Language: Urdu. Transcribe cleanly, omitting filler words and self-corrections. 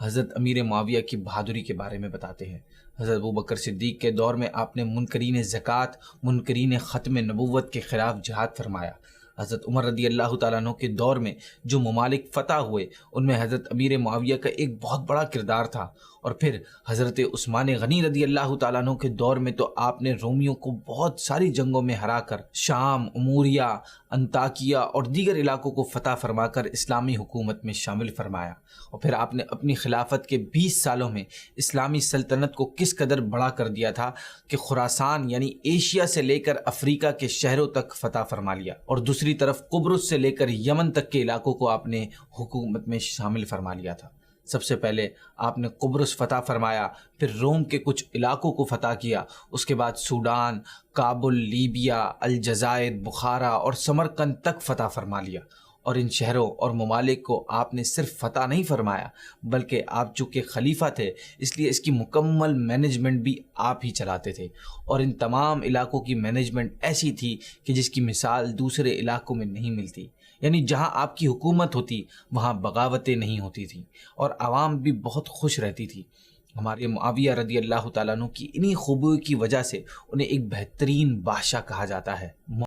حضرت امیر معاویہ کی بہادری کے بارے میں بتاتے ہیں۔ حضرت ابوبکر صدیق کے دور میں آپ نے منکرین زکوٰۃ، منکرین ختم نبوت کے خلاف جہاد فرمایا۔ حضرت عمر رضی اللہ تعالیٰ عنہ کے دور میں جو ممالک فتح ہوئے ان میں حضرت امیر معاویہ کا ایک بہت بڑا کردار تھا، اور پھر حضرت عثمان غنی رضی اللہ تعالیٰ عنہ کے دور میں تو آپ نے رومیوں کو بہت ساری جنگوں میں ہرا کر شام، اموریہ، انطاکیہ اور دیگر علاقوں کو فتح فرما کر اسلامی حکومت میں شامل فرمایا، اور پھر آپ نے اپنی خلافت کے 20 سالوں میں اسلامی سلطنت کو کس قدر بڑا کر دیا تھا کہ خراسان یعنی ایشیا سے لے کر افریقہ کے شہروں تک فتح فرما لیا، اور دوسری طرف قبرص سے لے کر یمن تک کے علاقوں کو آپ نے حکومت میں شامل فرما لیا تھا۔ سب سے پہلے آپ نے قبرص فتح فرمایا، پھر روم کے کچھ علاقوں کو فتح کیا، اس کے بعد سوڈان، کابل، لیبیا، الجزائر، بخارا اور سمرقند تک فتح فرما لیا، اور ان شہروں اور ممالک کو آپ نے صرف فتح نہیں فرمایا بلکہ آپ چونکہ خلیفہ تھے اس لیے اس کی مکمل مینجمنٹ بھی آپ ہی چلاتے تھے، اور ان تمام علاقوں کی مینجمنٹ ایسی تھی کہ جس کی مثال دوسرے علاقوں میں نہیں ملتی، یعنی جہاں آپ کی حکومت ہوتی وہاں بغاوتیں نہیں ہوتی تھیں اور عوام بھی بہت خوش رہتی تھی۔ ہمارے معاویہ رضی اللہ تعالیٰ عنہ کی انہی خوبیوں کی وجہ سے انہیں ایک بہترین بادشاہ کہا جاتا ہے۔